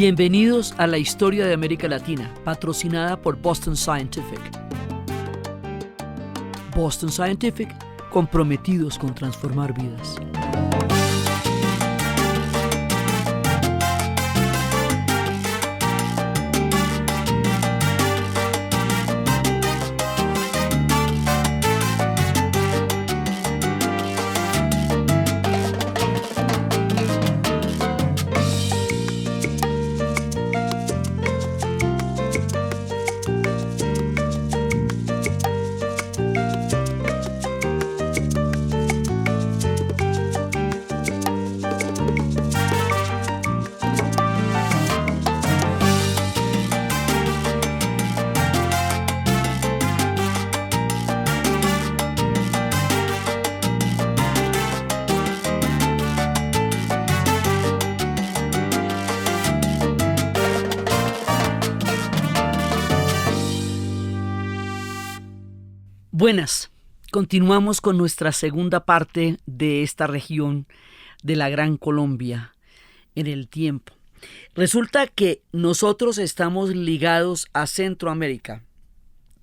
Bienvenidos a la historia de América Latina, patrocinada por Boston Scientific. Boston Scientific, comprometidos con transformar vidas. Buenas, continuamos con nuestra segunda parte de esta región de la Gran Colombia en el tiempo. Resulta que nosotros estamos ligados a Centroamérica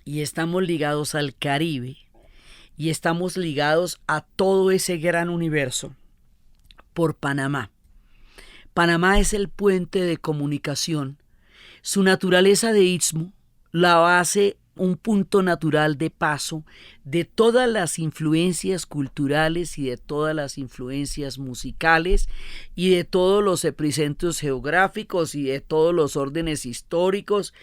y estamos ligados al Caribe y estamos ligados a todo ese gran universo por Panamá. Panamá es el puente de comunicación. Su naturaleza de istmo la hace un punto natural de paso de todas las influencias culturales y de todas las influencias musicales y de todos los epicentros geográficos y de todos los órdenes históricos,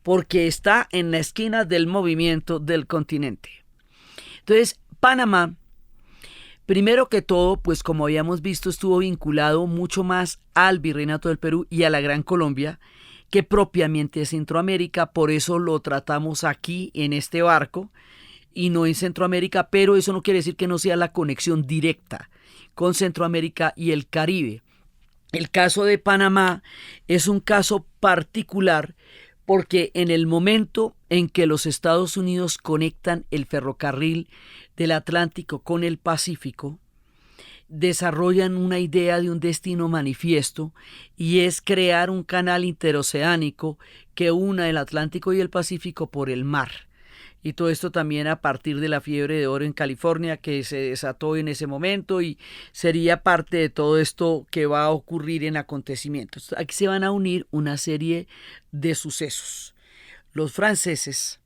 porque está en la esquina del movimiento del continente. Entonces, Panamá, primero que todo, pues como habíamos visto, estuvo vinculado mucho más al Virreinato del Perú y a la Gran Colombia, que propiamente es Centroamérica. Por eso lo tratamos aquí en este barco y no en Centroamérica, pero eso no quiere decir que no sea la conexión directa con Centroamérica y el Caribe. El caso de Panamá es un caso particular porque en el momento en que los Estados Unidos conectan el ferrocarril del Atlántico con el Pacífico, desarrollan una idea de un destino manifiesto y es crear un canal interoceánico que una el Atlántico y el Pacífico por el mar. Y todo esto también a partir de la fiebre de oro en California que se desató en ese momento y sería parte de todo esto que va a ocurrir en acontecimientos. Aquí se van a unir una serie de sucesos. Los franceses,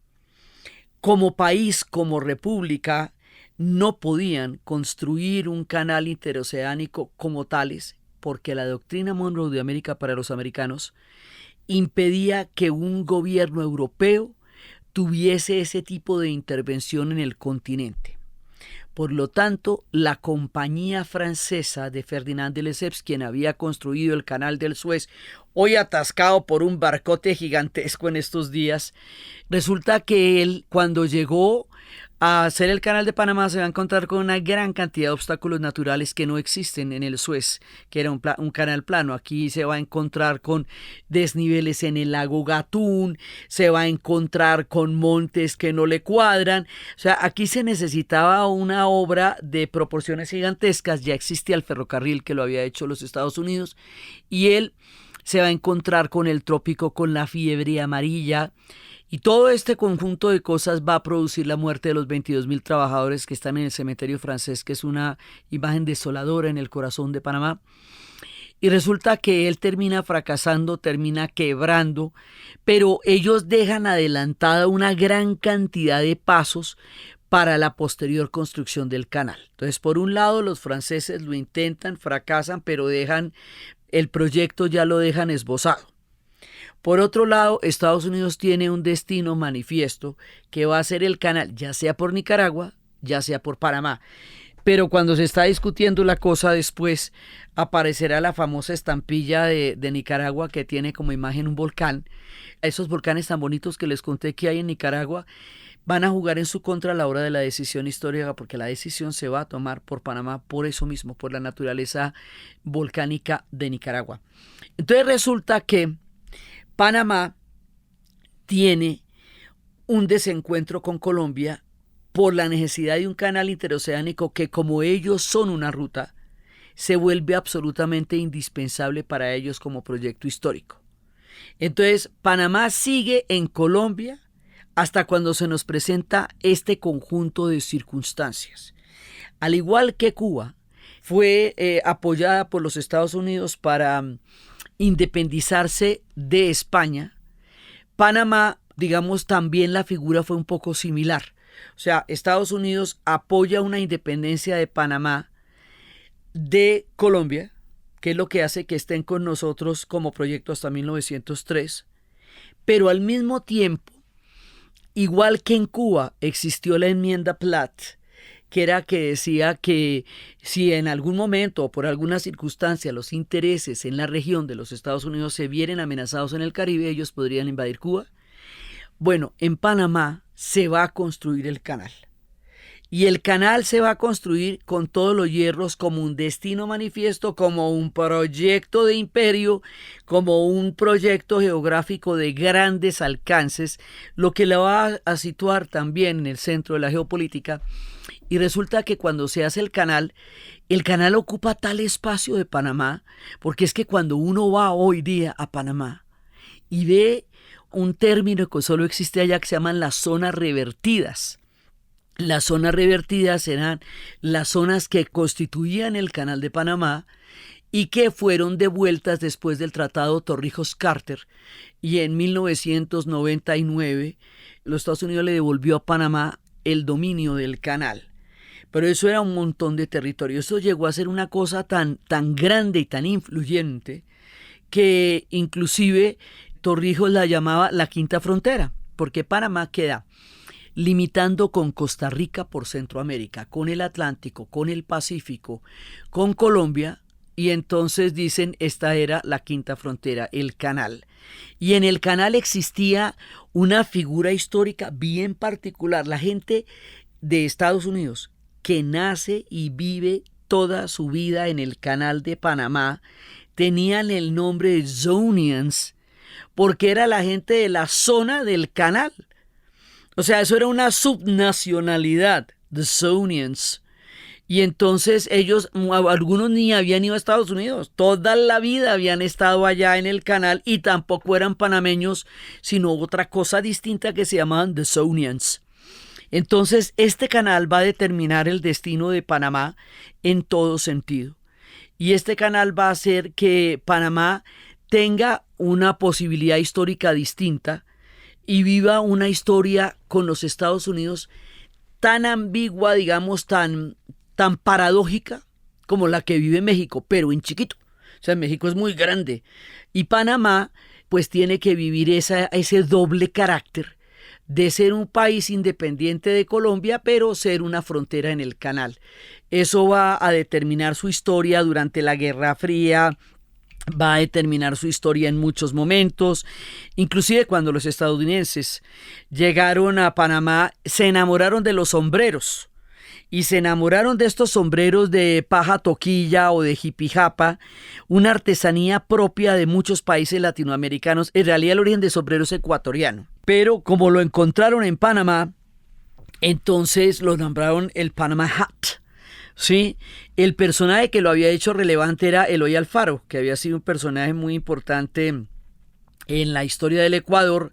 como país, como república, no podían construir un canal interoceánico como tales porque la doctrina Monroe de América para los americanos impedía que un gobierno europeo tuviese ese tipo de intervención en el continente. Por lo tanto, la compañía francesa de Ferdinand de Lesseps, quien había construido el canal del Suez, hoy atascado por un barcote gigantesco en estos días, resulta que él, cuando llegó a hacer el canal de Panamá, se va a encontrar con una gran cantidad de obstáculos naturales que no existen en el Suez, que era un canal plano. Aquí se va a encontrar con desniveles en el lago Gatún, se va a encontrar con montes que no le cuadran. O sea, aquí se necesitaba una obra de proporciones gigantescas. Ya existía el ferrocarril que lo había hecho los Estados Unidos y él se va a encontrar con el trópico, con la fiebre amarilla. Y todo este conjunto de cosas va a producir la muerte de los 22,000 trabajadores que están en el cementerio francés, que es una imagen desoladora en el corazón de Panamá. Y resulta que él termina fracasando, termina quebrando, pero ellos dejan adelantada una gran cantidad de pasos para la posterior construcción del canal. Entonces, por un lado, los franceses lo intentan, fracasan, pero dejan el proyecto, ya lo dejan esbozado. Por otro lado, Estados Unidos tiene un destino manifiesto que va a ser el canal, ya sea por Nicaragua, ya sea por Panamá. Pero cuando se está discutiendo la cosa después, aparecerá la famosa estampilla de Nicaragua que tiene como imagen un volcán. Esos volcanes tan bonitos que les conté que hay en Nicaragua van a jugar en su contra a la hora de la decisión histórica, porque la decisión se va a tomar por Panamá por eso mismo, por la naturaleza volcánica de Nicaragua. Entonces resulta que Panamá tiene un desencuentro con Colombia por la necesidad de un canal interoceánico que, como ellos son una ruta, se vuelve absolutamente indispensable para ellos como proyecto histórico. Entonces, Panamá sigue en Colombia hasta cuando se nos presenta este conjunto de circunstancias. Al igual que Cuba, fue apoyada por los Estados Unidos para independizarse de España. Panamá, digamos, también la figura fue un poco similar. O sea, Estados Unidos apoya una independencia de Panamá de Colombia, que es lo que hace que estén con nosotros como proyecto hasta 1903, pero al mismo tiempo, igual que en Cuba, existió la enmienda Platt, que era que decía que si en algún momento o por alguna circunstancia los intereses en la región de los Estados Unidos se vieran amenazados en el Caribe, ellos podrían invadir Cuba. Bueno, en Panamá se va a construir el canal. Y el canal se va a construir con todos los hierros como un destino manifiesto, como un proyecto de imperio, como un proyecto geográfico de grandes alcances, lo que la va a situar también en el centro de la geopolítica. Y resulta que cuando se hace el canal ocupa tal espacio de Panamá, porque es que cuando uno va hoy día a Panamá y ve un término que solo existe allá que se llaman las zonas revertidas. Las zonas revertidas eran las zonas que constituían el Canal de Panamá y que fueron devueltas después del Tratado Torrijos-Carter. Y en 1999 los Estados Unidos le devolvió a Panamá el dominio del canal. Pero eso era un montón de territorio. Eso llegó a ser una cosa tan grande y tan influyente que inclusive Torrijos la llamaba la quinta frontera, porque Panamá queda limitando con Costa Rica por Centroamérica, con el Atlántico, con el Pacífico, con Colombia, y entonces dicen esta era la quinta frontera, el canal. Y en el canal existía una figura histórica bien particular, la gente de Estados Unidos que nace y vive toda su vida en el canal de Panamá, tenían el nombre de Zonians, porque era la gente de la zona del canal. O sea, eso era una subnacionalidad, the Zonians. Y entonces ellos, algunos ni habían ido a Estados Unidos, toda la vida habían estado allá en el canal y tampoco eran panameños, sino otra cosa distinta que se llamaban the Zonians. Entonces, este canal va a determinar el destino de Panamá en todo sentido. Y este canal va a hacer que Panamá tenga una posibilidad histórica distinta y viva una historia con los Estados Unidos tan ambigua, digamos, tan paradójica como la que vive México, pero en chiquito. O sea, México es muy grande. Y Panamá, pues, tiene que vivir ese doble carácter de ser un país independiente de Colombia, pero ser una frontera en el canal. Eso va a determinar su historia durante la Guerra Fría, va a determinar su historia en muchos momentos, inclusive cuando los estadounidenses llegaron a Panamá, se enamoraron de los sombreros y se enamoraron de estos sombreros de paja toquilla o de jipijapa, una artesanía propia de muchos países latinoamericanos. En realidad el origen de sombrero es ecuatoriano, pero como lo encontraron en Panamá, entonces lo nombraron el Panama Hat. Sí, el personaje que lo había hecho relevante era Eloy Alfaro, que había sido un personaje muy importante en la historia del Ecuador.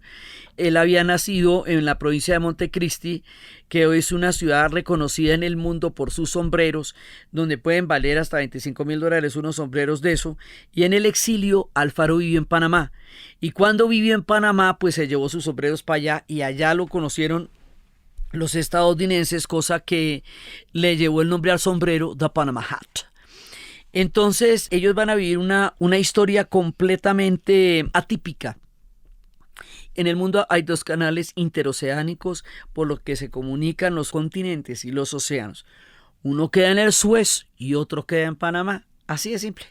Él había nacido en la provincia de Montecristi, que hoy es una ciudad reconocida en el mundo por sus sombreros, donde pueden valer hasta $25,000 unos sombreros de eso. Y en el exilio, Alfaro vivió en Panamá. Y cuando vivió en Panamá, pues se llevó sus sombreros para allá y allá lo conocieron los estadounidenses, cosa que le llevó el nombre al sombrero, The Panama Hat. Entonces ellos van a vivir una historia completamente atípica. En el mundo hay dos canales interoceánicos por los que se comunican los continentes y los océanos. Uno queda en el Suez y otro queda en Panamá. Así de simple.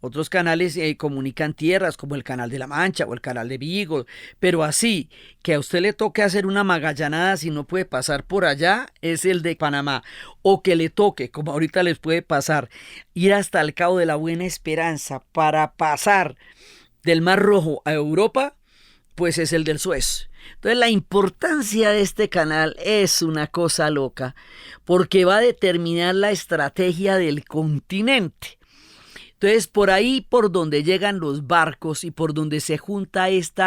Otros canales comunican tierras como el Canal de la Mancha o el Canal de Vigo, pero así que a usted le toque hacer una magallanada si no puede pasar por allá es el de Panamá, o que le toque, como ahorita les puede pasar, ir hasta el Cabo de la Buena Esperanza para pasar del Mar Rojo a Europa, pues es el del Suez. Entonces la importancia de este canal es una cosa loca porque va a determinar la estrategia del continente. Entonces, por ahí, por donde llegan los barcos y por donde se junta este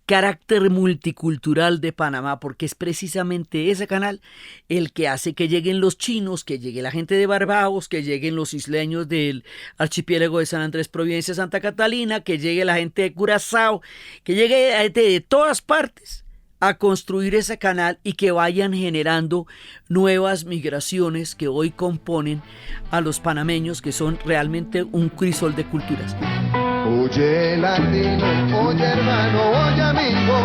carácter multicultural de Panamá, porque es precisamente ese canal el que hace que lleguen los chinos, que llegue la gente de Barbados, que lleguen los isleños del archipiélago de San Andrés, Providencia, Santa Catalina, que llegue la gente de Curazao, que llegue la gente de todas partes a construir ese canal y que vayan generando nuevas migraciones que hoy componen a los panameños, que son realmente un crisol de culturas. Oye latino, oye hermano, oye amigo,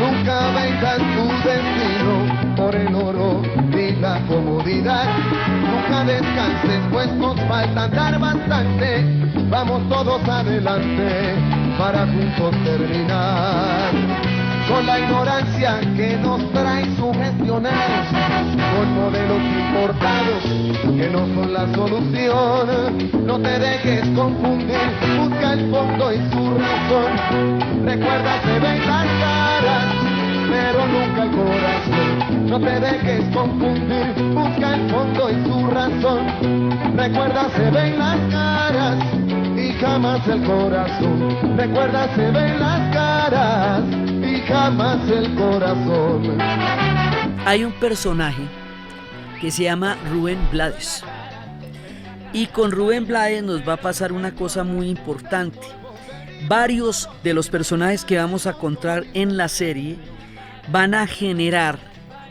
nunca vendas tu destino por el oro ni la comodidad. Nunca descanses, pues nos falta andar bastante. Vamos todos adelante para juntos terminar. Con la ignorancia que nos trae sugestionados, con modelos importados que no son la solución. No te dejes confundir, busca el fondo y su razón. Recuerda, se ven las caras, pero nunca el corazón. No te dejes confundir, busca el fondo y su razón. Recuerda, se ven las caras y jamás el corazón. Recuerda, se ven las caras y jamás el corazón. Hay un personaje que se llama Rubén Blades, y con Rubén Blades nos va a pasar una cosa muy importante. Varios de los personajes que vamos a encontrar en la serie van a generar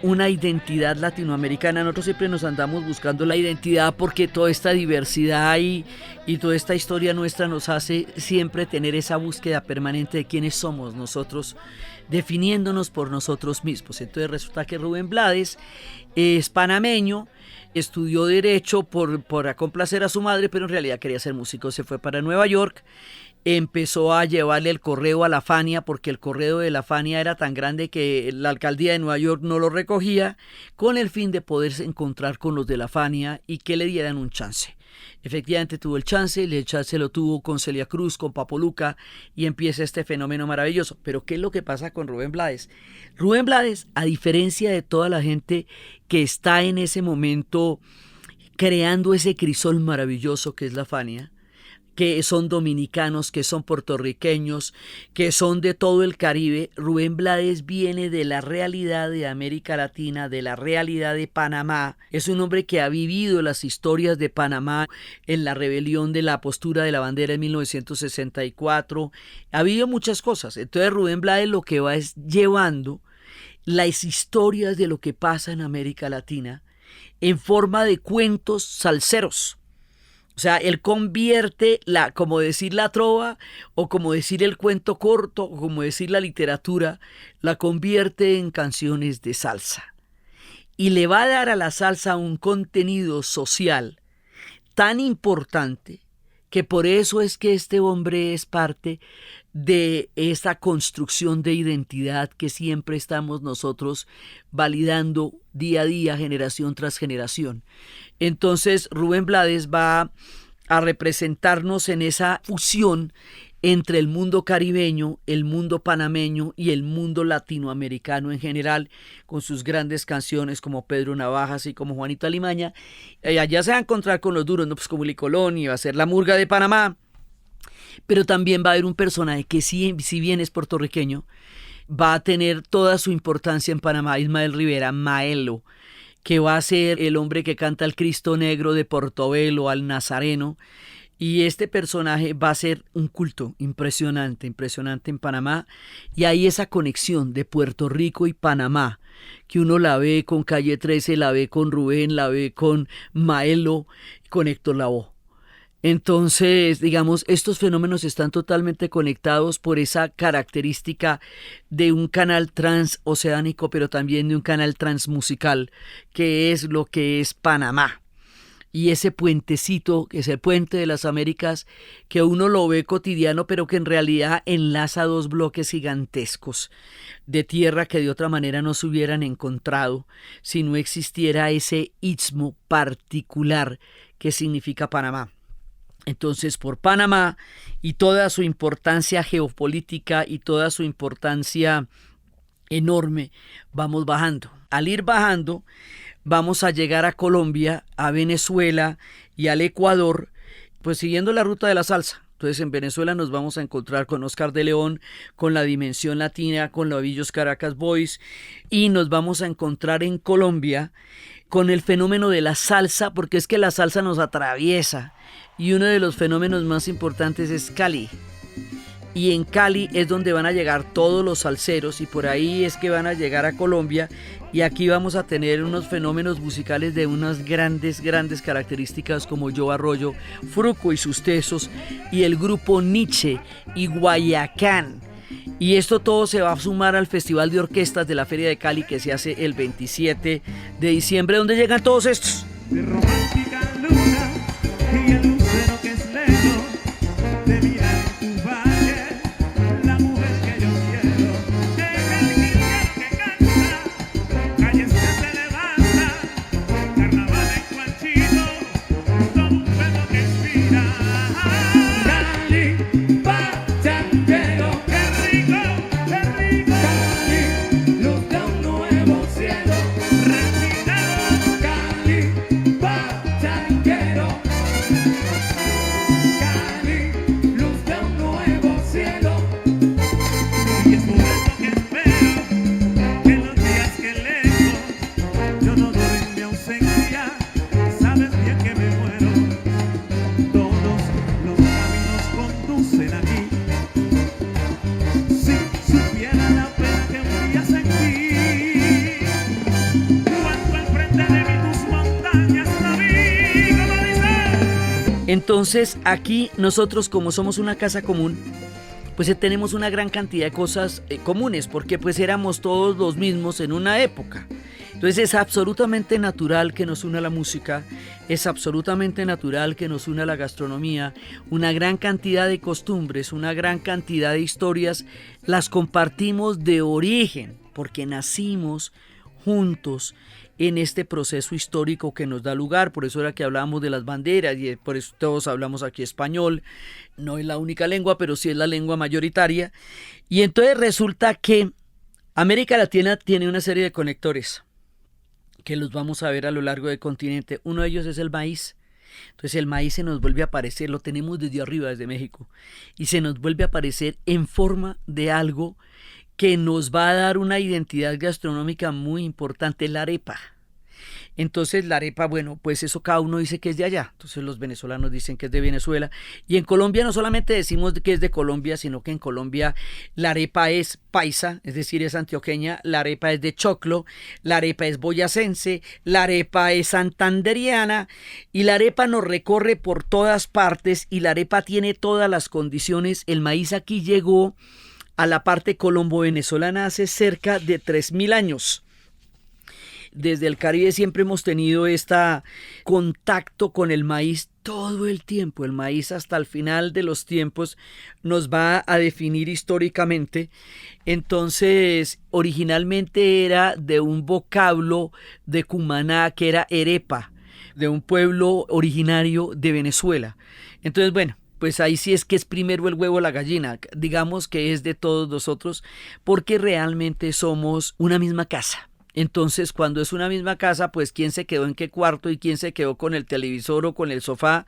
una identidad latinoamericana. Nosotros siempre nos andamos buscando la identidad porque toda esta diversidad y toda esta historia nuestra nos hace siempre tener esa búsqueda permanente de quiénes somos nosotros, definiéndonos por nosotros mismos. Entonces resulta que Rubén Blades es panameño, estudió Derecho por complacer a su madre, pero en realidad quería ser músico. Se fue para Nueva York, empezó a llevarle el correo a la Fania, porque el correo de la Fania era tan grande que la alcaldía de Nueva York no lo recogía, con el fin de poderse encontrar con los de la Fania y que le dieran un chance. Efectivamente tuvo el chance lo tuvo con Celia Cruz, con Papo Luca, y empieza este fenómeno maravilloso. Pero ¿qué es lo que pasa con Rubén Blades? Rubén Blades, a diferencia de toda la gente que está en ese momento creando ese crisol maravilloso que es la Fania, que son dominicanos, que son puertorriqueños, que son de todo el Caribe, Rubén Blades viene de la realidad de América Latina, de la realidad de Panamá. Es un hombre que ha vivido las historias de Panamá en la rebelión de la postura de la bandera en 1964. Ha habido muchas cosas. Entonces Rubén Blades lo que va es llevando las historias de lo que pasa en América Latina en forma de cuentos salseros. O sea, él convierte como decir la trova, o como decir el cuento corto, o como decir la literatura, la convierte en canciones de salsa. Y le va a dar a la salsa un contenido social tan importante que por eso es que este hombre es parte de esta construcción de identidad que siempre estamos nosotros validando día a día, generación tras generación. Entonces Rubén Blades va a representarnos en esa fusión entre el mundo caribeño, el mundo panameño y el mundo latinoamericano en general, con sus grandes canciones como Pedro Navajas y como Juanito Alimaña. Allá se va a encontrar con los duros, ¿no? Pues como Willy Colón, y va a ser la murga de Panamá, pero también va a haber un personaje que si bien es puertorriqueño, va a tener toda su importancia en Panamá, Ismael Rivera, Maelo, que va a ser el hombre que canta al Cristo Negro de Portobelo, al Nazareno, y este personaje va a ser un culto impresionante en Panamá, y hay esa conexión de Puerto Rico y Panamá, que uno la ve con Calle 13, la ve con Rubén, la ve con Maelo, con Héctor Lavoe. Entonces, digamos, estos fenómenos están totalmente conectados por esa característica de un canal transoceánico, pero también de un canal transmusical, que es lo que es Panamá. Y ese puentecito, que es el puente de las Américas, que uno lo ve cotidiano, pero que en realidad enlaza dos bloques gigantescos de tierra que de otra manera no se hubieran encontrado si no existiera ese istmo particular que significa Panamá. Entonces, por Panamá y toda su importancia geopolítica y toda su importancia enorme, vamos bajando. Al ir bajando, vamos a llegar a Colombia, a Venezuela y al Ecuador, pues siguiendo la ruta de la salsa. Entonces en Venezuela nos vamos a encontrar con Oscar de León, con la Dimensión Latina, con los Avillos Caracas Boys, y nos vamos a encontrar en Colombia con el fenómeno de la salsa, porque es que la salsa nos atraviesa, y uno de los fenómenos más importantes es Cali. Y en Cali es donde van a llegar todos los salseros, y por ahí es que van a llegar a Colombia, y aquí vamos a tener unos fenómenos musicales de unas grandes características como Joe Arroyo, Fruco y sus Tesos, y el grupo Nietzsche y Guayacán. Y esto todo se va a sumar al Festival de Orquestas de la Feria de Cali, que se hace el 27 de diciembre, donde llegan todos estos. De romántica luna y el lucero que es lejos de mirar tu valle, la mujer que yo quiero, el guillermo que canta, calles que se levanta, carnaval en Cuanchito, todo un fuego que inspira. Cali, pachanguero, qué rico, Cali, luz de un nuevo cielo, refinado, Cali, pachanguero, Cali, luz de un nuevo cielo. Y es por eso que espero que los días que lejos yo no doy mi ausencia, sabes bien que me muero. Todos los caminos conducen aquí. Si supiera la pena que un día sentí cuando al frente de mí tus montañas la vi, como dice. Entonces aquí nosotros, como somos una casa común, pues tenemos una gran cantidad de cosas comunes, porque pues éramos todos los mismos en una época. Entonces es absolutamente natural que nos una la música, es absolutamente natural que nos una la gastronomía, una gran cantidad de costumbres, una gran cantidad de historias, las compartimos de origen, porque nacimos juntos en este proceso histórico que nos da lugar. Por eso era que hablábamos de las banderas, y por eso todos hablamos aquí español. No es la única lengua, pero sí es la lengua mayoritaria. Y entonces resulta que América Latina tiene una serie de conectores que los vamos a ver a lo largo del continente. Uno de ellos es el maíz. Entonces el maíz se nos vuelve a aparecer, lo tenemos desde arriba, desde México, y se nos vuelve a aparecer en forma de algo que nos va a dar una identidad gastronómica muy importante, la arepa. Entonces la arepa, bueno, pues eso cada uno dice que es de allá. Entonces los venezolanos dicen que es de Venezuela. Y en Colombia no solamente decimos que es de Colombia, sino que en Colombia la arepa es paisa, es decir, es antioqueña, la arepa es de choclo, la arepa es boyacense, la arepa es santanderiana, y la arepa nos recorre por todas partes, y la arepa tiene todas las condiciones. El maíz aquí llegó a la parte colombo-venezolana hace cerca de 3.000 años. Desde el Caribe siempre hemos tenido este contacto con el maíz todo el tiempo. El maíz hasta el final de los tiempos nos va a definir históricamente. Entonces, originalmente era de un vocablo de Cumaná que era arepa, de un pueblo originario de Venezuela. Entonces, bueno, pues ahí sí es que es primero el huevo o la gallina. Digamos que es de todos nosotros, porque realmente somos una misma casa. Entonces, cuando es una misma casa, pues quién se quedó en qué cuarto y quién se quedó con el televisor o con el sofá.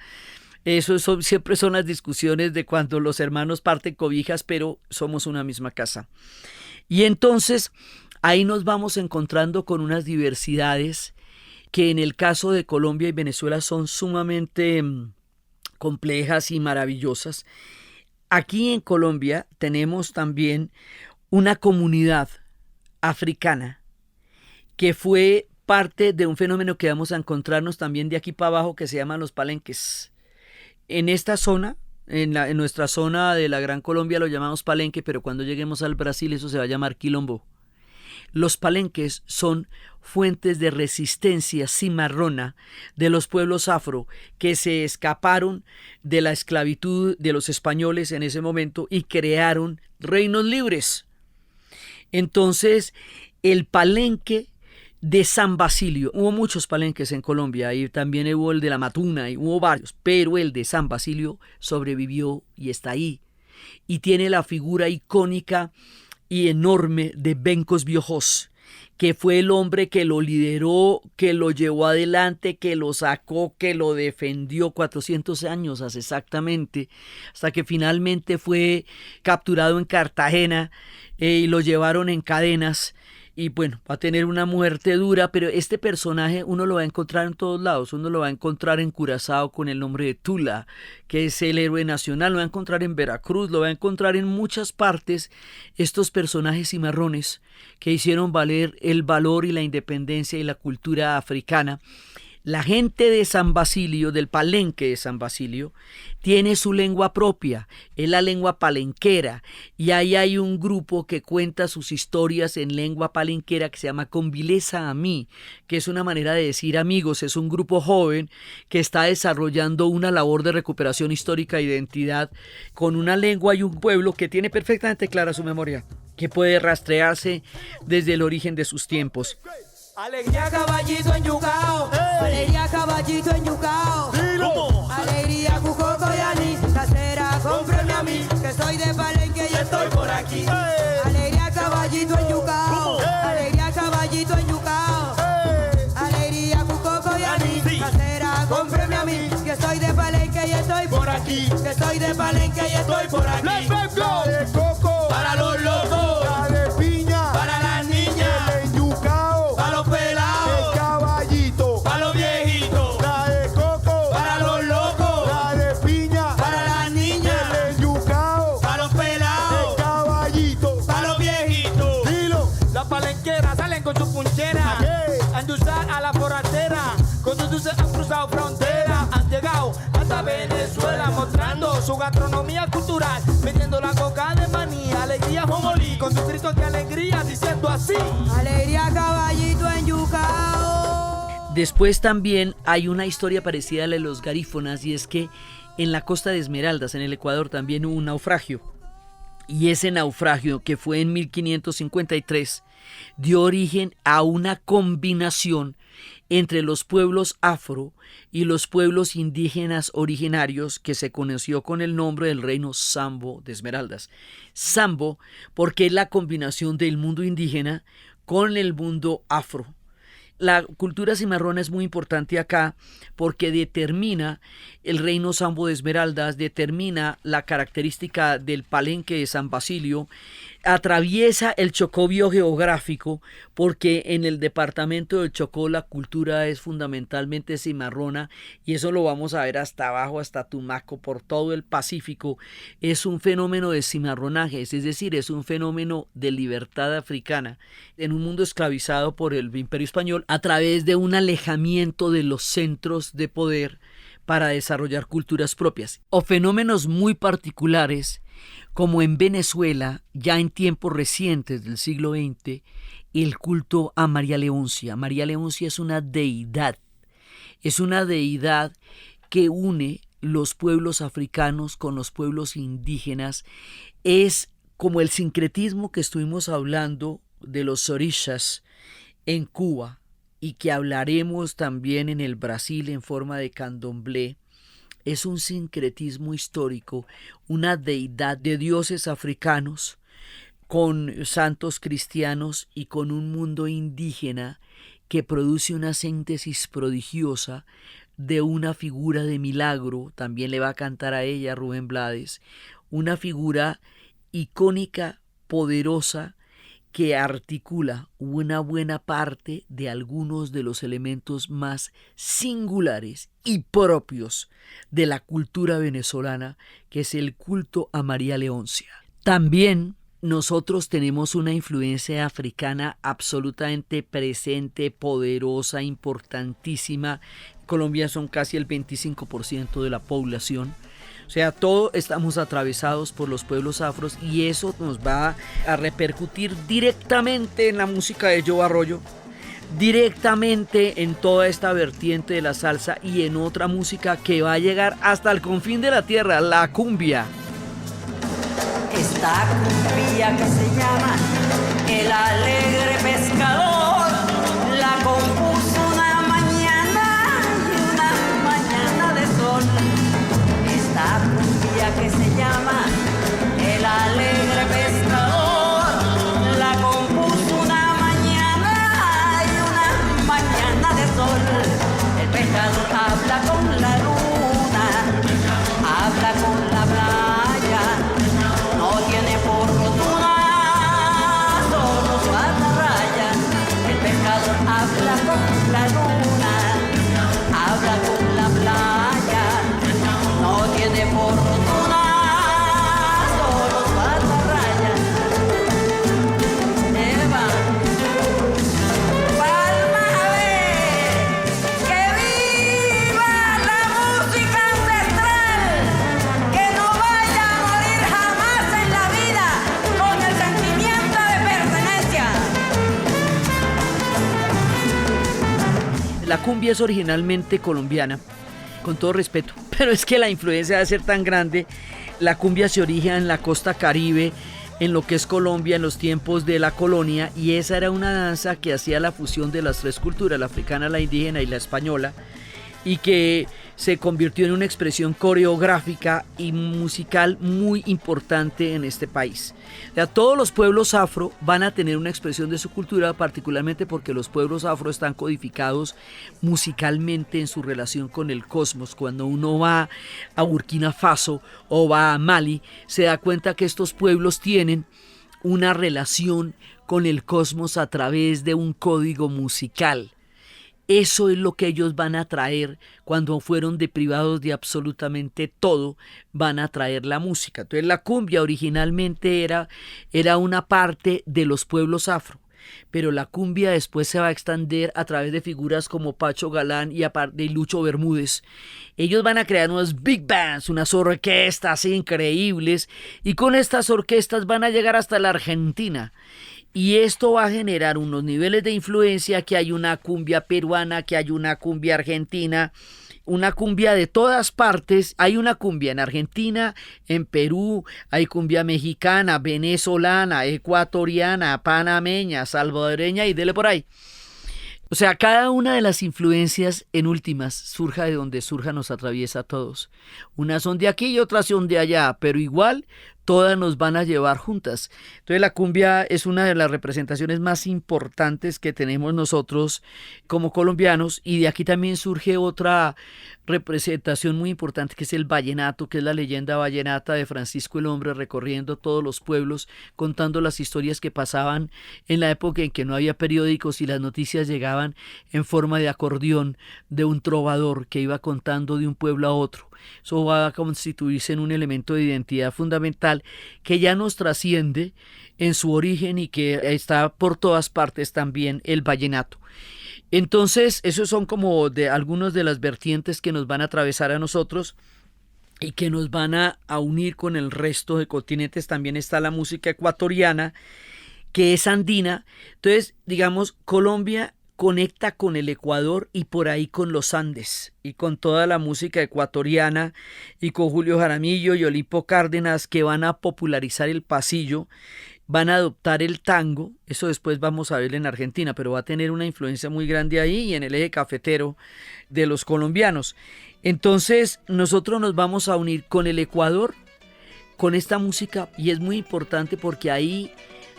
Siempre son las discusiones de cuando los hermanos parten cobijas, pero somos una misma casa. Y entonces ahí nos vamos encontrando con unas diversidades que en el caso de Colombia y Venezuela son sumamente complejas y maravillosas. Aquí en Colombia tenemos también una comunidad africana que fue parte de un fenómeno que vamos a encontrarnos también de aquí para abajo, que se llaman los palenques. En esta zona, en nuestra zona de la Gran Colombia lo llamamos palenque, pero cuando lleguemos al Brasil eso se va a llamar quilombo. Los palenques son fuentes de resistencia cimarrona de los pueblos afro que se escaparon de la esclavitud de los españoles en ese momento y crearon reinos libres. Entonces, el palenque de San Basilio, hubo muchos palenques en Colombia, y también hubo el de la Matuna, y hubo varios, pero el de San Basilio sobrevivió y está ahí, y tiene la figura icónica y enorme de Bencos Biojos, que fue el hombre que lo lideró, que lo llevó adelante, que lo sacó, que lo defendió 400 años hace exactamente, hasta que finalmente fue capturado en Cartagena y lo llevaron en cadenas. Y bueno, va a tener una muerte dura, pero este personaje uno lo va a encontrar en todos lados. Uno lo va a encontrar en Curazao con el nombre de Tula, que es el héroe nacional. Lo va a encontrar en Veracruz, lo va a encontrar en muchas partes. Estos personajes cimarrones que hicieron valer el valor y la independencia y la cultura africana. La gente de San Basilio, del Palenque de San Basilio, tiene su lengua propia, es la lengua palenquera, y ahí hay un grupo que cuenta sus historias en lengua palenquera que se llama Convileza a mí, que es una manera de decir amigos. Es un grupo joven que está desarrollando una labor de recuperación histórica e identidad con una lengua y un pueblo que tiene perfectamente clara su memoria, que puede rastrearse desde el origen de sus tiempos. Alegría caballito en Yucao, alegría caballito en Yucao, alegría cucoco y anís, casera, cómprame a mí, que soy de Palenque y estoy por aquí. Alegría caballito en Yucao, alegría caballito en Yucao, alegría cucoco y anís, casera, cómprame a mí, que soy de Palenque y estoy por aquí, que soy de Palenque y estoy por aquí. La de coco, Para los locos, la de piña, para las niñas, el yucao, para los el pelados, caballito, para los viejitos, la de coco, para los locos, la de piña, para las niñas, el yucao, para los el pelados, caballito. para los viejitos. Dilo, Las palenqueras salen con su punchera, ¿qué? han de usar a la forastera, con sus dulces han cruzado frontera, han llegado hasta Venezuela mostrando su gastronomía cultural, vendiendo la coca de maní, alegría jomolí, con sus gritos de alegría diciendo así: alegría caballito en Yucao. Después también hay una historia parecida a la de los garífonas, y es que en la costa de Esmeraldas, en el Ecuador, también hubo un naufragio. Y ese naufragio, que fue en 1553, dio origen a una combinación entre los pueblos afro y los pueblos indígenas originarios que se conoció con el nombre del reino Sambo de Esmeraldas. Sambo porque es la combinación del mundo indígena con el mundo afro. La cultura cimarrona es muy importante acá porque determina el reino Sambo de Esmeraldas, determina la característica del Palenque de San Basilio, atraviesa el Chocó biogeográfico porque en el departamento del Chocó la cultura es fundamentalmente cimarrona, y eso lo vamos a ver hasta abajo, hasta Tumaco, por todo el Pacífico. Es un fenómeno de cimarronajes, es decir, es un fenómeno de libertad africana en un mundo esclavizado por el Imperio Español a través de un alejamiento de los centros de poder para desarrollar culturas propias, o fenómenos muy particulares como en Venezuela, ya en tiempos recientes del siglo XX, el culto a María Leoncia. María Leoncia es una deidad que une los pueblos africanos con los pueblos indígenas. Es como el sincretismo que estuvimos hablando de los orishas en Cuba, y que hablaremos también en el Brasil en forma de candomblé. Es un sincretismo histórico, una deidad de dioses africanos con santos cristianos y con un mundo indígena que produce una síntesis prodigiosa de una figura de milagro. También le va a cantar a ella Rubén Blades, una figura icónica, poderosa, que articula una buena parte de algunos de los elementos más singulares y propios de la cultura venezolana, que es el culto a María Leoncia. También nosotros tenemos una influencia africana absolutamente presente, poderosa, importantísima. En Colombia son casi el 25% de la población. O sea, todos estamos atravesados por los pueblos afros, y eso nos va a repercutir directamente en la música de Joe Arroyo, directamente en toda esta vertiente de la salsa y en otra música que va a llegar hasta el confín de la tierra, la cumbia. Esta cumbia que se llama El Alegre Pescador la compuso una mañana y una mañana de sol. Esta cumbia que se llama El Alegre Pescador la compuso una mañana habla con la luna, habla con la playa, no tiene fortuna, solo su atarraya. El pescador habla con la luna, habla con la playa, no tiene fortuna, solo su atarraya. Eva, palmas a ver, que viva la música ancestral, que no vaya a morir jamás en la vida con el sentimiento de pertenencia. La cumbia es originalmente colombiana, con todo respeto, pero es que la influencia de ser tan grande, la cumbia se origina en la costa Caribe, en lo que es Colombia en los tiempos de la colonia, y esa era una danza que hacía la fusión de las tres culturas, la africana, la indígena y la española, y que se convirtió en una expresión coreográfica y musical muy importante en este país. O sea, todos los pueblos afro van a tener una expresión de su cultura, particularmente porque los pueblos afro están codificados musicalmente en su relación con el cosmos. Cuando uno va a Burkina Faso o va a Mali, se da cuenta que estos pueblos tienen una relación con el cosmos a través de un código musical. Eso es lo que ellos van a traer cuando fueron deprivados de absolutamente todo, van a traer la música. Entonces la cumbia originalmente era una parte de los pueblos afro, pero la cumbia después se va a extender a través de figuras como Pacho Galán y aparte de Lucho Bermúdez. Ellos van a crear unos big bands, unas orquestas increíbles, y con estas orquestas van a llegar hasta la Argentina. Y esto va a generar unos niveles de influencia, que hay una cumbia peruana, que hay una cumbia argentina, una cumbia de todas partes. Hay una cumbia en Argentina, en Perú, hay cumbia mexicana, venezolana, ecuatoriana, panameña, salvadoreña y dele por ahí. O sea, cada una de las influencias, en últimas, surja de donde surja, nos atraviesa a todos. Unas son de aquí y otras son de allá, pero igual todas nos van a llevar juntas. Entonces la cumbia es una de las representaciones más importantes que tenemos nosotros como colombianos, y de aquí también surge otra representación muy importante, que es el vallenato, que es la leyenda vallenata de Francisco el Hombre, recorriendo todos los pueblos, contando las historias que pasaban en la época en que no había periódicos y las noticias llegaban en forma de acordeón de un trovador que iba contando de un pueblo a otro. Eso va a constituirse en un elemento de identidad fundamental que ya nos trasciende en su origen y que está por todas partes también, el vallenato. Entonces, esos son como de algunos de las vertientes que nos van a atravesar a nosotros y que nos van a unir con el resto de continentes. También está la música ecuatoriana, que es andina. Entonces, digamos, Colombia conecta con el Ecuador y por ahí con los Andes, y con toda la música ecuatoriana, y con Julio Jaramillo y Olimpo Cárdenas, que van a popularizar el pasillo, van a adoptar el tango. Eso después vamos a ver en Argentina, pero va a tener una influencia muy grande ahí y en el eje cafetero de los colombianos. Entonces nosotros nos vamos a unir con el Ecuador, con esta música, y es muy importante porque ahí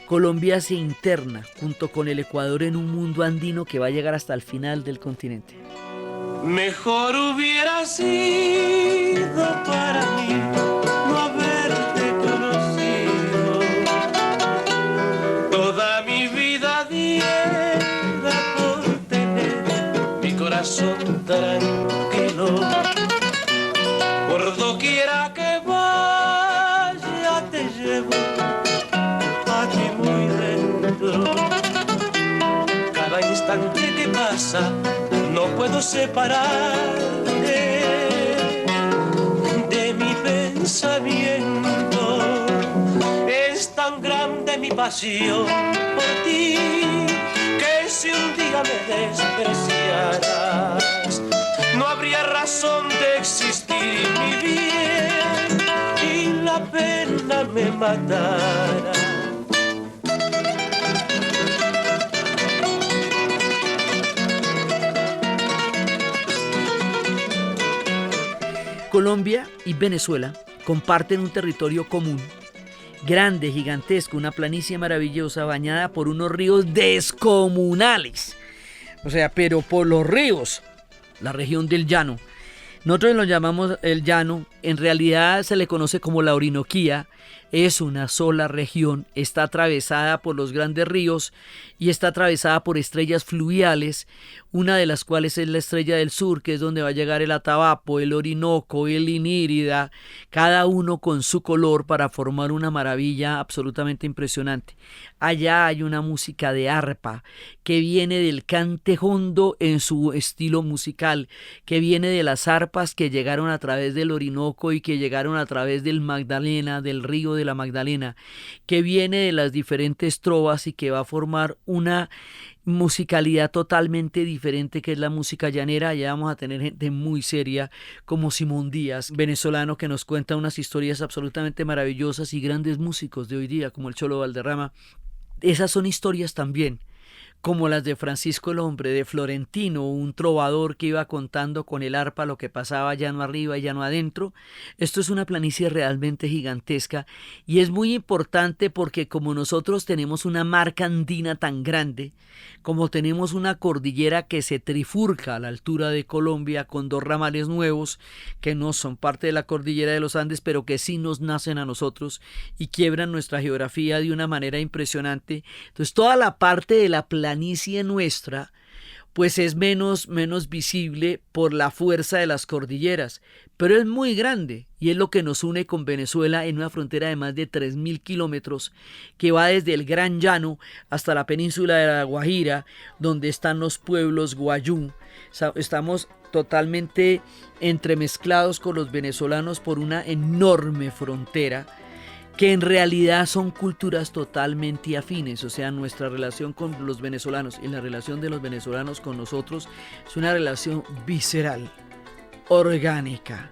Colombia se interna junto con el Ecuador en un mundo andino que va a llegar hasta el final del continente. Mejor hubiera sido para mí no haberte conocido. Toda mi vida diera por tener mi corazón tranquilo. Por doquiera que vaya te llevo aquí muy dentro. Cada instante que pasa no puedo separarte de mi pensamiento. Es tan grande mi pasión por ti que si un día me despreciaras no habría razón de existir mi bien y la pena me matara. Colombia y Venezuela comparten un territorio común, grande, gigantesco, una planicie maravillosa bañada por unos ríos descomunales. O sea, pero por los ríos. la región del llano. Nosotros lo llamamos el llano, en realidad se le conoce como la Orinoquía, es una sola región, está atravesada por los grandes ríos y está atravesada por estrellas fluviales, una de las cuales es la Estrella del Sur, que es donde va a llegar el Atabapo, el Orinoco, el Inírida, cada uno con su color para formar una maravilla absolutamente impresionante. Allá hay una música de arpa que viene del cante jondo en su estilo musical, que viene de las arpas que llegaron a través del Orinoco y que llegaron a través del Magdalena, del río de la Magdalena, que viene de las diferentes trovas y que va a formar una musicalidad totalmente diferente, que es la música llanera. Allá vamos a tener gente muy seria como Simón Díaz, venezolano, que nos cuenta unas historias absolutamente maravillosas, y grandes músicos de hoy día como el Cholo Valderrama. Esas son historias también, como las de Francisco el Hombre, de Florentino, un trovador que iba contando con el arpa lo que pasaba llano arriba y llano adentro. Esto es una planicie realmente gigantesca y es muy importante porque como nosotros tenemos una marca andina tan grande, como tenemos una cordillera que se trifurca a la altura de Colombia con dos ramales nuevos que no son parte de la cordillera de los Andes, pero que sí nos nacen a nosotros y quiebran nuestra geografía de una manera impresionante. Entonces toda la parte de la planicie nuestra pues es menos visible por la fuerza de las cordilleras, pero es muy grande y es lo que nos une con Venezuela en una frontera de más de 3.000 kilómetros que va desde el Gran Llano hasta la península de la Guajira, donde están los pueblos guayú. Estamos totalmente entremezclados con los venezolanos por una enorme frontera que en realidad son culturas totalmente afines. O sea, nuestra relación con los venezolanos y la relación de los venezolanos con nosotros es una relación visceral, orgánica,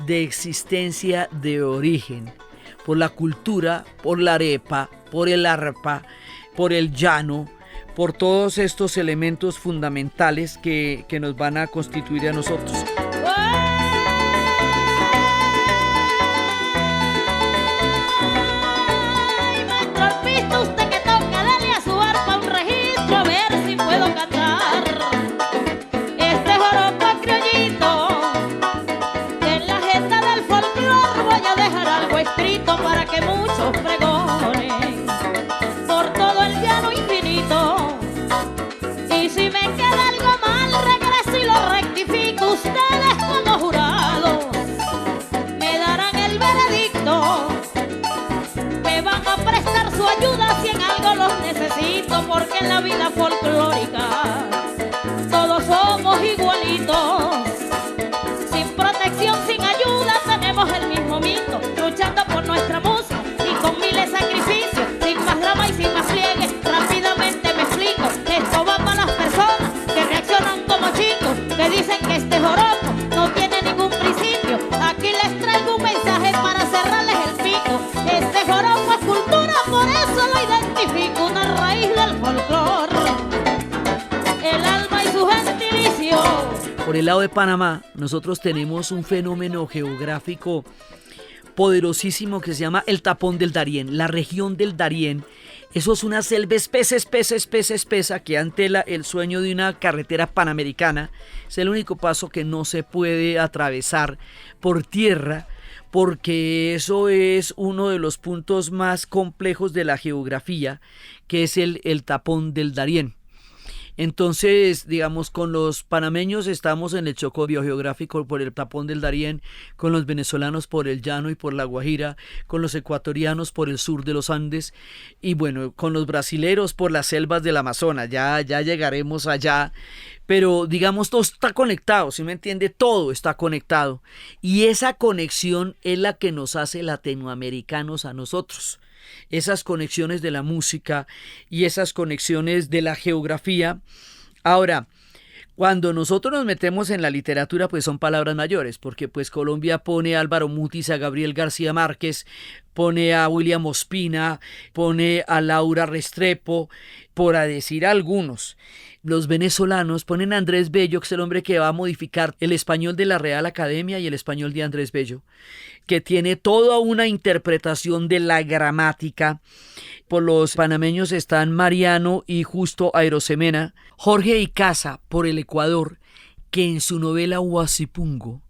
de existencia, de origen, por la cultura, por la arepa, por el arpa, por el llano, por todos estos elementos fundamentales que nos van a constituir a nosotros. Usted que toca, dale a su arpa un registro a ver si puedo cantar este joropo criollito, que en la agenda del folclor voy a dejar algo escrito para que muchos pregonen por todo el llano infinito. Y si me queda algo mal, regreso y lo rectifico. Ustedes como jurados me darán el veredicto, me van a prestar su ayuda si en algo los necesito, porque en la vida folclórica todos somos igualitos, sin protección, sin ayuda, tenemos el mismo mito, luchando por nuestra música y con miles de sacrificios, sin más drama y sin más pliegue. Rápidamente me explico, esto va para las personas que reaccionan como chicos, que dicen que este joropo no tiene ningún principio. Aquí les traigo un mensaje para cerrarles el pico. Este joropo es cultura, por eso lo identifico, una raíz del folclor, el alma y su gentilicio. Por el lado de Panamá, nosotros tenemos un fenómeno geográfico poderosísimo que se llama el Tapón del Darién, la región del Darién. Eso es una selva espesa que antela el sueño de una carretera panamericana. Es el único paso que no se puede atravesar por tierra, porque eso es uno de los puntos más complejos de la geografía, que es el Tapón del Darién. Entonces, digamos, con los panameños estamos en el choco biogeográfico por el Tapón del Darién, con los venezolanos por el llano y por la Guajira, con los ecuatorianos por el sur de los Andes y bueno, con los brasileros por las selvas del Amazonas. Ya llegaremos allá, pero digamos todo está conectado, ¿sí me entiende? Todo está conectado y esa conexión es la que nos hace latinoamericanos a nosotros. Esas conexiones de la música y esas conexiones de la geografía. Ahora, cuando nosotros nos metemos en la literatura, pues son palabras mayores, porque pues Colombia pone a Álvaro Mutis, a Gabriel García Márquez, pone a William Ospina, pone a Laura Restrepo, por a decir algunos. Los venezolanos ponen a Andrés Bello, que es el hombre que va a modificar el español de la Real Academia y el español de Andrés Bello, que tiene toda una interpretación de la gramática. Por los panameños están Mariano y Justo Aerosemena, Jorge Icaza por el Ecuador, que en su novela Huasipungo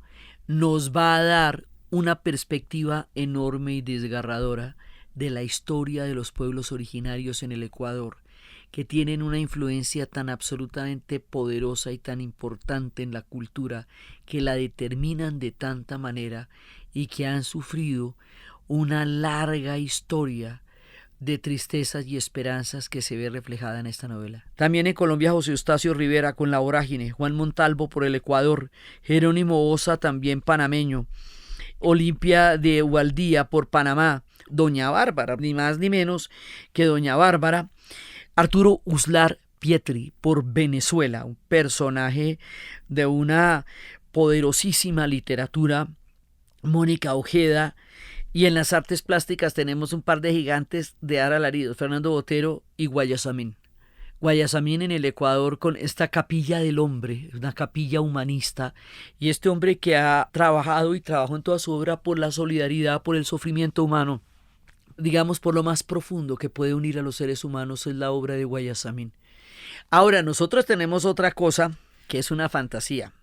nos va a dar una perspectiva enorme y desgarradora de la historia de los pueblos originarios en el Ecuador, que tienen una influencia tan absolutamente poderosa y tan importante en la cultura, que la determinan de tanta manera y que han sufrido una larga historia de tristezas y esperanzas que se ve reflejada en esta novela. También en Colombia, José Eustacio Rivera con La Vorágine, Juan Montalvo por el Ecuador, Jerónimo Osa también panameño, Olimpia de Ubaldía por Panamá, Doña Bárbara, ni más ni menos que Doña Bárbara, Arturo Uslar Pietri por Venezuela, un personaje de una poderosísima literatura, Mónica Ojeda. Y en las artes plásticas tenemos un par de gigantes de ar alaridos, Fernando Botero y Guayasamín. Guayasamín en el Ecuador con esta capilla del hombre, una capilla humanista, y este hombre que ha trabajado y trabajó en toda su obra por la solidaridad, por el sufrimiento humano. Digamos, por lo más profundo que puede unir a los seres humanos es la obra de Guayasamín. Ahora, nosotros tenemos otra cosa que es una fantasía,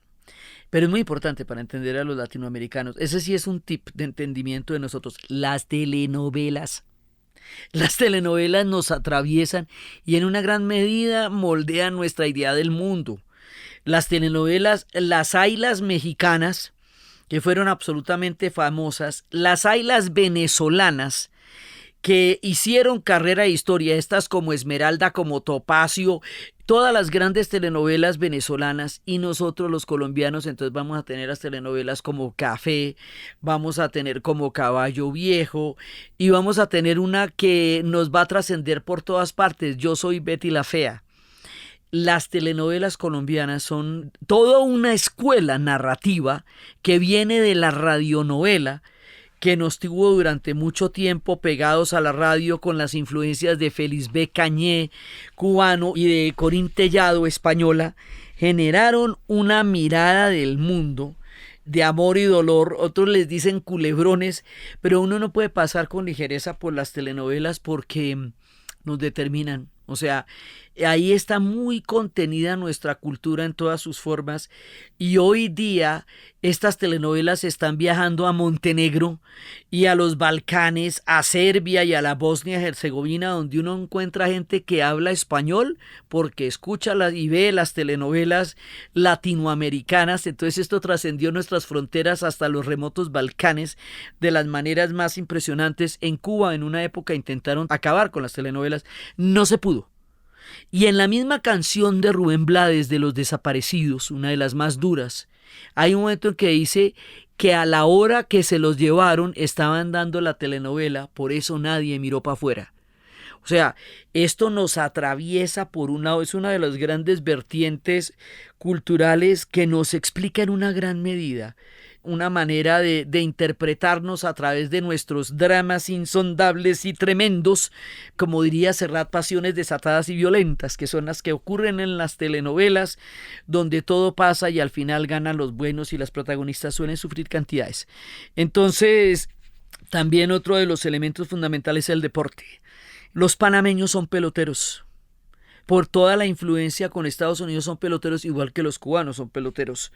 pero es muy importante para entender a los latinoamericanos. Ese sí es un tip de entendimiento de nosotros. Las telenovelas. Las telenovelas nos atraviesan y en una gran medida moldean nuestra idea del mundo. Las telenovelas, las hay las mexicanas, que fueron absolutamente famosas, las hay las venezolanas, que hicieron carrera e historia, estas como Esmeralda, como Topacio, todas las grandes telenovelas venezolanas, y nosotros los colombianos entonces vamos a tener las telenovelas como Café, vamos a tener como Caballo Viejo, y vamos a tener una que nos va a trascender por todas partes, Yo soy Betty la Fea. Las telenovelas colombianas son toda una escuela narrativa que viene de la radionovela, que nos tuvo durante mucho tiempo pegados a la radio con las influencias de Félix B. Cañé, cubano, y de Corín Tellado, española, generaron una mirada del mundo de amor y dolor. Otros les dicen culebrones, pero uno no puede pasar con ligereza por las telenovelas porque nos determinan. O sea, ahí está muy contenida nuestra cultura en todas sus formas, y hoy día estas telenovelas están viajando a Montenegro y a los Balcanes, a Serbia y a la Bosnia-Herzegovina, donde uno encuentra gente que habla español porque escucha y ve las telenovelas latinoamericanas. Entonces esto trascendió nuestras fronteras hasta los remotos Balcanes de las maneras más impresionantes. En Cuba en una época intentaron acabar con las telenovelas, no se pudo. Y en la misma canción de Rubén Blades de Los Desaparecidos, una de las más duras, hay un momento en que dice que a la hora que se los llevaron estaban dando la telenovela, por eso nadie miró para afuera. O sea, esto nos atraviesa por un lado, es una de las grandes vertientes culturales que nos explica en una gran medida una manera de interpretarnos a través de nuestros dramas insondables y tremendos, como diría Serrat, pasiones desatadas y violentas, que son las que ocurren en las telenovelas, donde todo pasa y al final ganan los buenos y las protagonistas suelen sufrir cantidades. Entonces, también otro de los elementos fundamentales es el deporte. Los panameños son peloteros. Por toda la influencia con Estados Unidos son peloteros, igual que los cubanos son peloteros.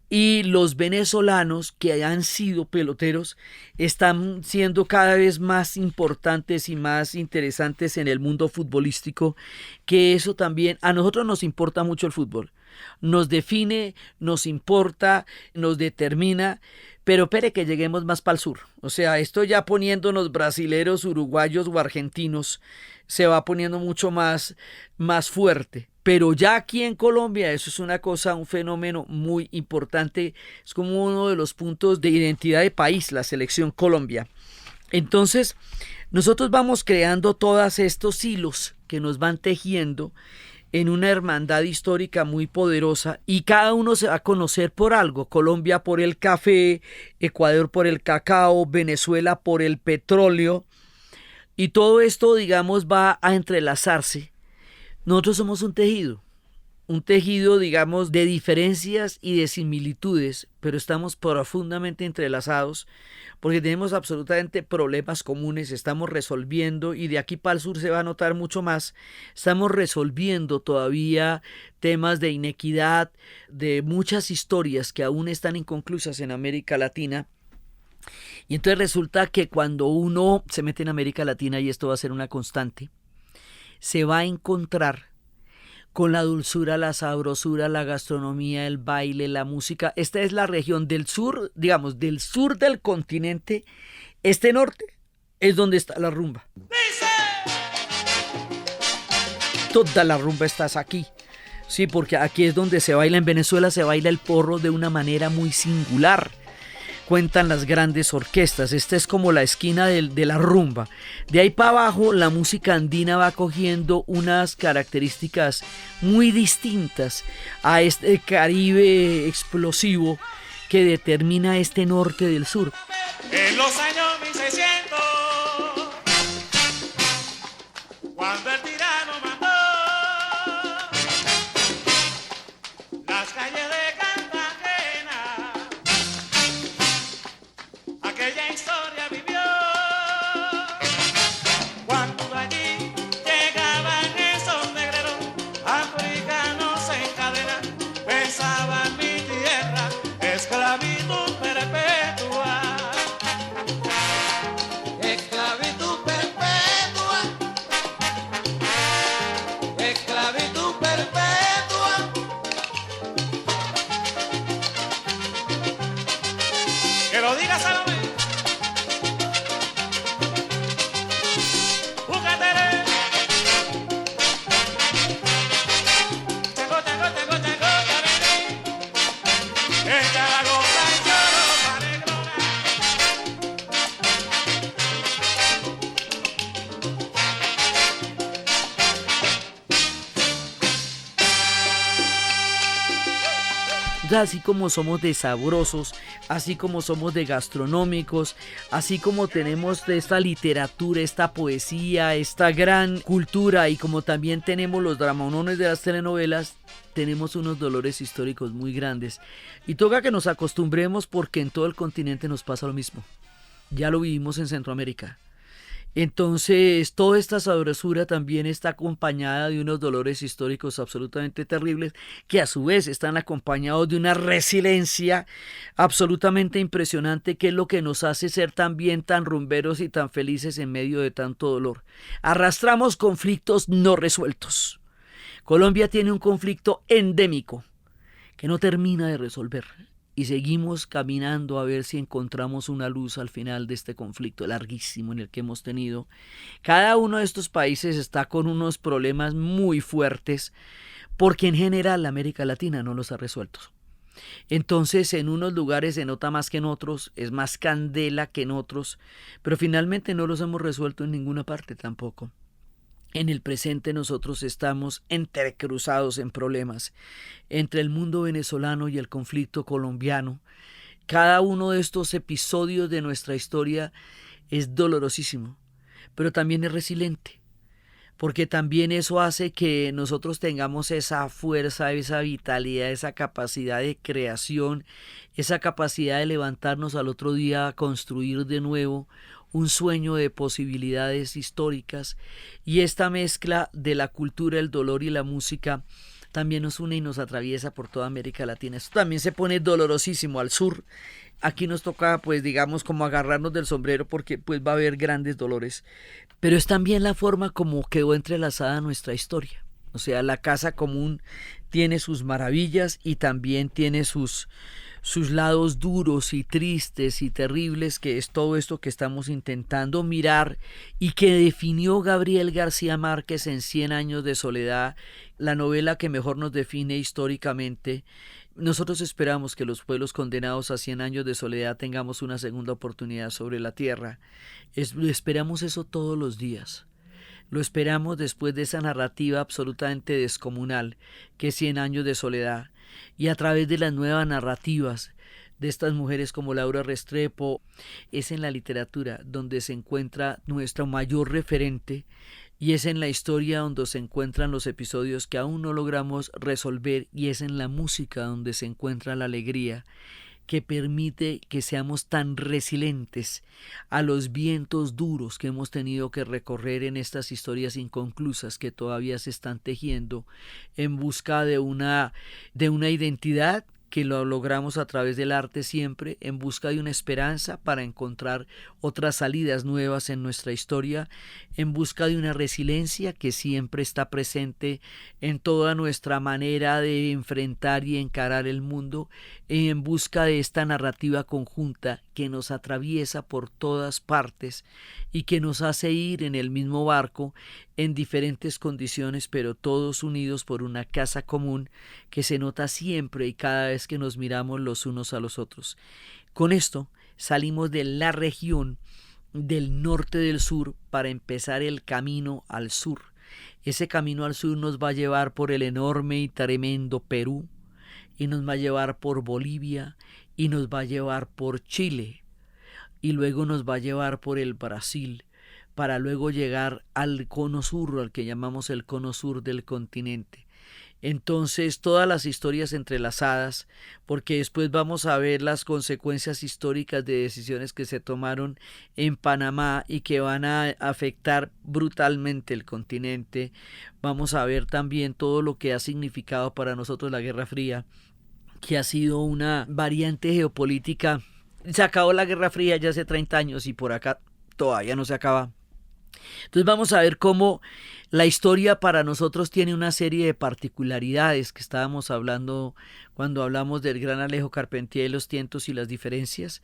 Y los venezolanos que han sido peloteros están siendo cada vez más importantes y más interesantes en el mundo futbolístico, que eso también, a nosotros nos importa mucho el fútbol. Nos define, nos importa, nos determina, pero espere que lleguemos más para el sur. O sea, esto ya poniéndonos brasileros, uruguayos o argentinos, se va poniendo mucho más fuerte. Pero ya aquí en Colombia eso es una cosa, un fenómeno muy importante. Es como uno de los puntos de identidad de país, la selección Colombia. Entonces, nosotros vamos creando todos estos hilos que nos van tejiendo en una hermandad histórica muy poderosa, y cada uno se va a conocer por algo. Colombia por el café, Ecuador por el cacao, Venezuela por el petróleo, y todo esto, digamos, va a entrelazarse. Nosotros somos un tejido. un tejido, digamos, de diferencias y de similitudes, pero estamos profundamente entrelazados porque tenemos absolutamente problemas comunes, estamos resolviendo, y de aquí para el sur se va a notar mucho más, estamos resolviendo todavía temas de inequidad, de muchas historias que aún están inconclusas en América Latina. Y entonces resulta que cuando uno se mete en América Latina, y esto va a ser una constante, se va a encontrar con la dulzura, la sabrosura, la gastronomía, el baile, la música. Esta es la región del sur, digamos, del sur del continente. Este norte es donde está la rumba. Toda la rumba está aquí. Sí, porque aquí es donde se baila. En Venezuela se baila el porro de una manera muy singular. Cuentan las grandes orquestas. Esta es como la esquina de la rumba. De ahí para abajo la música andina va cogiendo unas características muy distintas a este Caribe explosivo que determina este norte del sur. En los años 1600, cuando el tirano mandó las calles de Cartagena, aquella historia vivió. Cuando allí llegaban esos negreros africanos en cadena, pensaban mi tierra, esclavitud perpetua. Esclavitud perpetua. Esclavitud perpetua. Que lo diga Salomé. Búscatele. Tengo, ya vení. Echa la gota y choro, negrona. Así como somos de sabrosos, así como somos de gastronómicos, así como tenemos de esta literatura, esta poesía, esta gran cultura, y como también tenemos los dramonones de las telenovelas, tenemos unos dolores históricos muy grandes. Y toca que nos acostumbremos porque en todo el continente nos pasa lo mismo. Ya lo vivimos en Centroamérica. Entonces, toda esta sabrosura también está acompañada de unos dolores históricos absolutamente terribles, que a su vez están acompañados de una resiliencia absolutamente impresionante, que es lo que nos hace ser también tan rumberos y tan felices en medio de tanto dolor. Arrastramos conflictos no resueltos. Colombia tiene un conflicto endémico que no termina de resolver. Y seguimos caminando a ver si encontramos una luz al final de este conflicto larguísimo en el que hemos tenido. Cada uno de estos países está con unos problemas muy fuertes porque en general América Latina no los ha resuelto. Entonces en unos lugares se nota más que en otros, es más candela que en otros, pero finalmente no los hemos resuelto en ninguna parte tampoco. En el presente nosotros estamos entrecruzados en problemas entre el mundo venezolano y el conflicto colombiano. Cada uno de estos episodios de nuestra historia es dolorosísimo, pero también es resiliente, porque también eso hace que nosotros tengamos esa fuerza, esa vitalidad, esa capacidad de creación, esa capacidad de levantarnos al otro día a construir de nuevo un sueño de posibilidades históricas. Y esta mezcla de la cultura, el dolor y la música también nos une y nos atraviesa por toda América Latina. Esto también se pone dolorosísimo al sur. Aquí nos toca, pues digamos, como agarrarnos del sombrero porque pues va a haber grandes dolores. Pero es también la forma como quedó entrelazada nuestra historia. O sea, la casa común tiene sus maravillas y también tiene sus lados duros y tristes y terribles, que es todo esto que estamos intentando mirar y que definió Gabriel García Márquez en 100 años de soledad, la novela que mejor nos define históricamente. Nosotros esperamos que los pueblos condenados a 100 años de soledad tengamos una segunda oportunidad sobre la tierra. Esperamos eso todos los días. Lo esperamos después de esa narrativa absolutamente descomunal que es 100 años de soledad, y a través de las nuevas narrativas de estas mujeres como Laura Restrepo. Es en la literatura donde se encuentra nuestro mayor referente y es en la historia donde se encuentran los episodios que aún no logramos resolver, y es en la música donde se encuentra la alegría que permite que seamos tan resilientes a los vientos duros que hemos tenido que recorrer en estas historias inconclusas que todavía se están tejiendo en busca de una identidad que lo logramos a través del arte siempre, en busca de una esperanza para encontrar otras salidas nuevas en nuestra historia, en busca de una resiliencia que siempre está presente en toda nuestra manera de enfrentar y encarar el mundo, en busca de esta narrativa conjunta que nos atraviesa por todas partes y que nos hace ir en el mismo barco en diferentes condiciones, pero todos unidos por una casa común que se nota siempre y cada vez que nos miramos los unos a los otros. Con esto salimos de la región del norte del sur para empezar el camino al sur. Ese camino al sur nos va a llevar por el enorme y tremendo Perú, y nos va a llevar por Bolivia, y nos va a llevar por Chile, y luego nos va a llevar por el Brasil, para luego llegar al cono sur, al que llamamos el cono sur del continente. Entonces, todas las historias entrelazadas, porque después vamos a ver las consecuencias históricas de decisiones que se tomaron en Panamá y que van a afectar brutalmente el continente. Vamos a ver también todo lo que ha significado para nosotros la Guerra Fría, que ha sido una variante geopolítica. Se acabó la Guerra Fría ya hace 30 años y por acá todavía no se acaba. Entonces vamos a ver cómo la historia para nosotros tiene una serie de particularidades que estábamos hablando cuando hablamos del gran Alejo Carpentier, los tientos y las diferencias.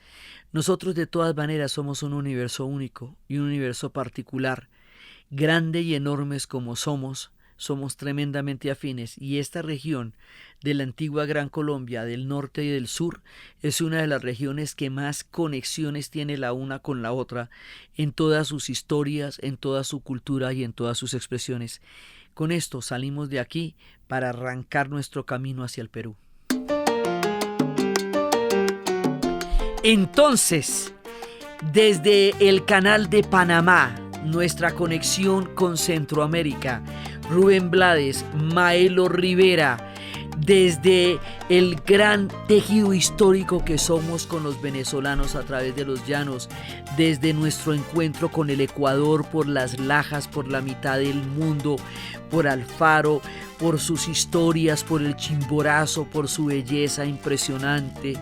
Nosotros de todas maneras somos un universo único y un universo particular, grande y enormes como somos tremendamente afines, y esta región de la antigua Gran Colombia, del norte y del sur, es una de las regiones que más conexiones tiene la una con la otra en todas sus historias, en toda su cultura y en todas sus expresiones. Con esto salimos de aquí para arrancar nuestro camino hacia el Perú. Entonces, desde el Canal de Panamá, nuestra conexión con Centroamérica, Rubén Blades, Maelo Rivera, desde el gran tejido histórico que somos con los venezolanos a través de los llanos, desde nuestro encuentro con el Ecuador por las Lajas, por la mitad del mundo, por Alfaro, por sus historias, por el Chimborazo, por su belleza impresionante,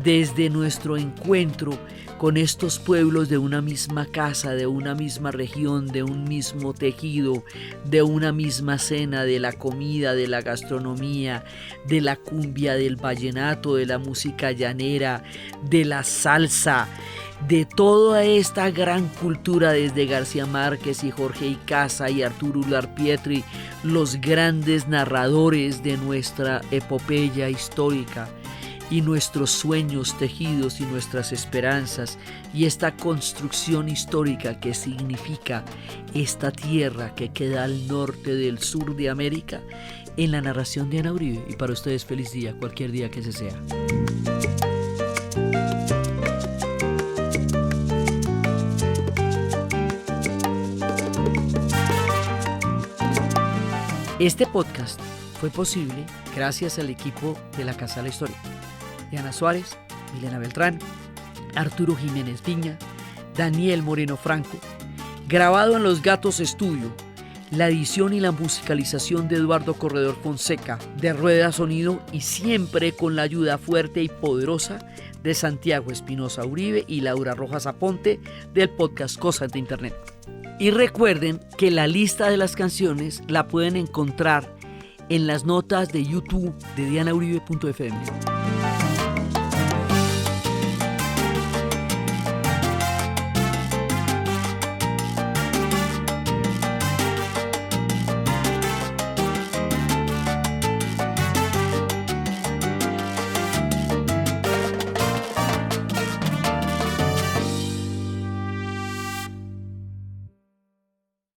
desde nuestro encuentro con estos pueblos de una misma casa, de una misma región, de un mismo tejido, de una misma cena, de la comida, de la gastronomía, de la cumbia, del vallenato, de la música llanera, de la salsa, de toda esta gran cultura desde García Márquez y Jorge Icaza y Arturo Ular-Pietri, los grandes narradores de nuestra epopeya histórica, y nuestros sueños tejidos y nuestras esperanzas y esta construcción histórica que significa esta tierra que queda al norte del sur de América, en la narración de Ana Uribe. Y para ustedes feliz día, cualquier día que ese sea. Este podcast fue posible gracias al equipo de la Casa de la Historia. Diana Suárez, Milena Beltrán, Arturo Jiménez Viña, Daniel Moreno Franco. Grabado en Los Gatos Estudio, la edición y la musicalización de Eduardo Corredor Fonseca, de Rueda Sonido, y siempre con la ayuda fuerte y poderosa de Santiago Espinosa Uribe y Laura Rojas Aponte del podcast Cosas de Internet. Y recuerden que la lista de las canciones la pueden encontrar en las notas de YouTube de dianauribe.fm.